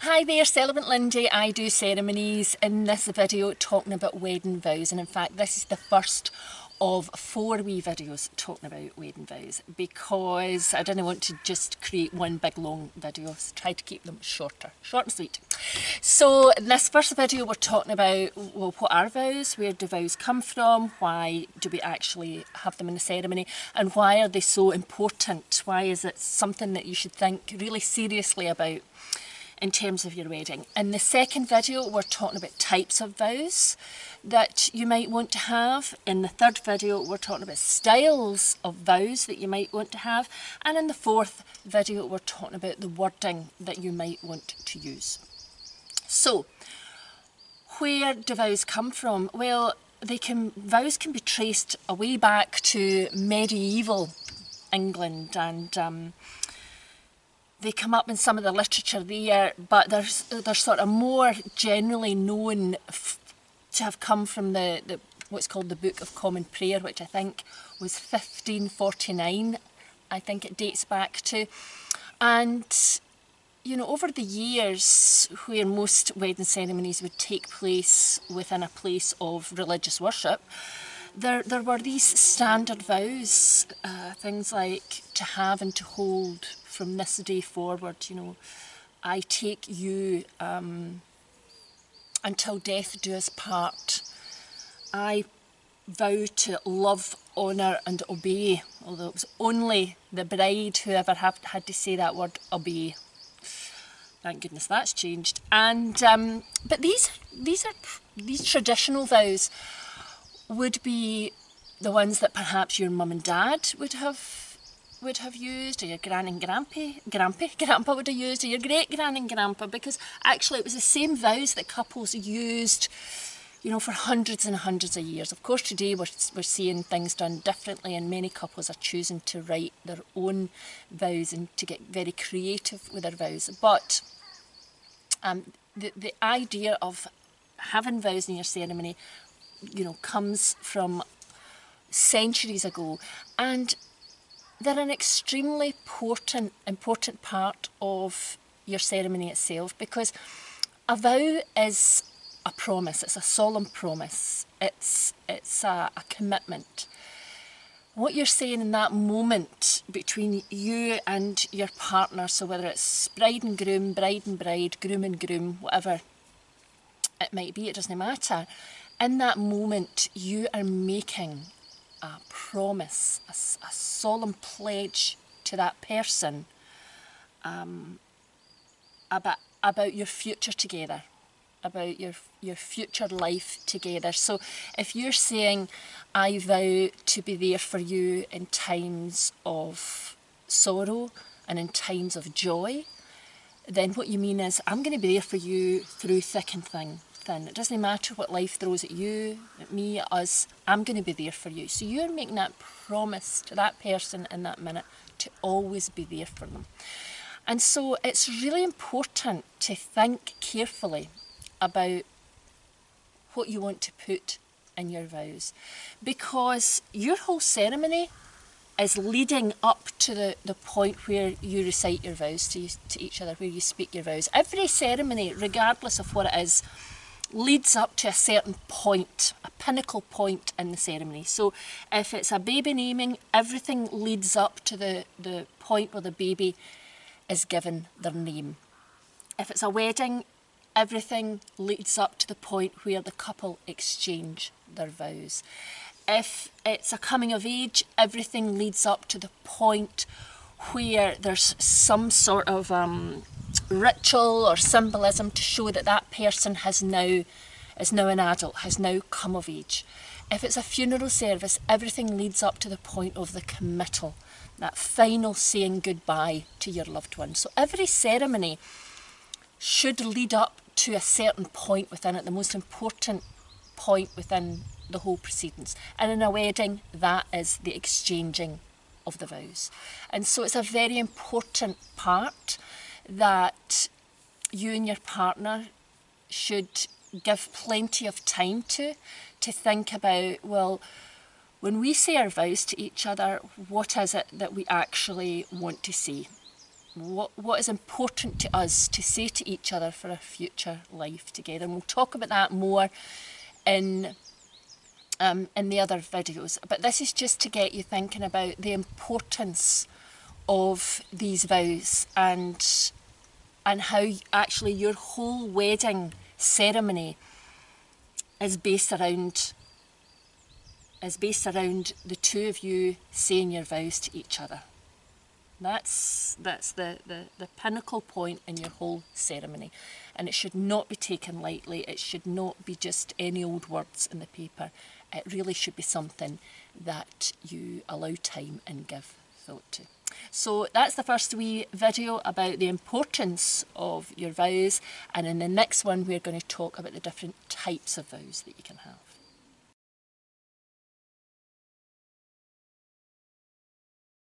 Hi there, Celebrant Lindy. I do ceremonies in this video talking about wedding vows, and in fact this is the first of 4 wee videos talking about wedding vows because I didn't want to just create one big long video, so try to keep them short and sweet. So in this first video we're talking about, well, what are vows, where do vows come from, why do we actually have them in the ceremony, and why are they so important, why is it something that you should think really seriously about in terms of your wedding. In the second video we're talking about types of vows that you might want to have. In the third video we're talking about styles of vows that you might want to have, and in the fourth video we're talking about the wording that you might want to use. So where do vows come from? Well, vows can be traced away back to medieval England, and they come up in some of the literature there, but they're sort of more generally known to have come from the what's called the Book of Common Prayer, which I think was 1549, I think it dates back to. And, you know, over the years, where most wedding ceremonies would take place within a place of religious worship, there were these standard vows, things like to have and to hold from this day forward, you know, I take you until death do us part. I vow to love, honour and obey, although it was only the bride who ever had to say that word, obey. Thank goodness that's changed. And but these traditional vows would be the ones that perhaps your mum and dad would have used, or your gran and grandpa would have used, or your great gran and grandpa, because actually it was the same vows that couples used, you know, for hundreds and hundreds of years. Of course today we're seeing things done differently, and many couples are choosing to write their own vows and to get very creative with their vows. But the idea of having vows in your ceremony, you know, comes from centuries ago, and they're an extremely important part of your ceremony itself, because a vow is a promise. It's a solemn promise. It's a commitment. What you're saying in that moment between you and your partner, so whether it's bride and groom, bride and bride, groom and groom, whatever it might be, it doesn't matter. In that moment you are making a promise, a solemn pledge to that person about your future together, about your future life together. So if you're saying, I vow to be there for you in times of sorrow and in times of joy, then what you mean is, I'm going to be there for you through thick and thin. It doesn't matter what life throws at you, at me, at us, I'm going to be there for you. So you're making that promise to that person in that minute to always be there for them. And so it's really important to think carefully about what you want to put in your vows, because your whole ceremony is leading up to the point where you recite your vows to each other, where you speak your vows. Every ceremony, regardless of what it is, leads up to a certain point, a pinnacle point in the ceremony. So if it's a baby naming, everything leads up to the point where the baby is given their name. If it's a wedding, everything leads up to the point where the couple exchange their vows. If it's a coming of age, everything leads up to the point where there's some sort of ritual or symbolism to show that that person is now an adult, has now come of age. If it's a funeral service, everything leads up to the point of the committal, that final saying goodbye to your loved one. So every ceremony should lead up to a certain point within it, the most important point within the whole proceedings. And in a wedding, that is the exchanging of the vows. And so it's a very important part that you and your partner should give plenty of time to think about, well, when we say our vows to each other, what is it that we actually want to say? what is important to us to say to each other for a future life together. And we'll talk about that more in the other videos. But this is just to get you thinking about the importance of these vows and how actually your whole wedding ceremony is based around the two of you saying your vows to each other. That's the pinnacle point in your whole ceremony, and it should not be taken lightly. It should not be just any old words in the paper. It really should be something that you allow time and give thought to. So that's the first wee video about the importance of your vows, and in the next one we're going to talk about the different types of vows that you can have.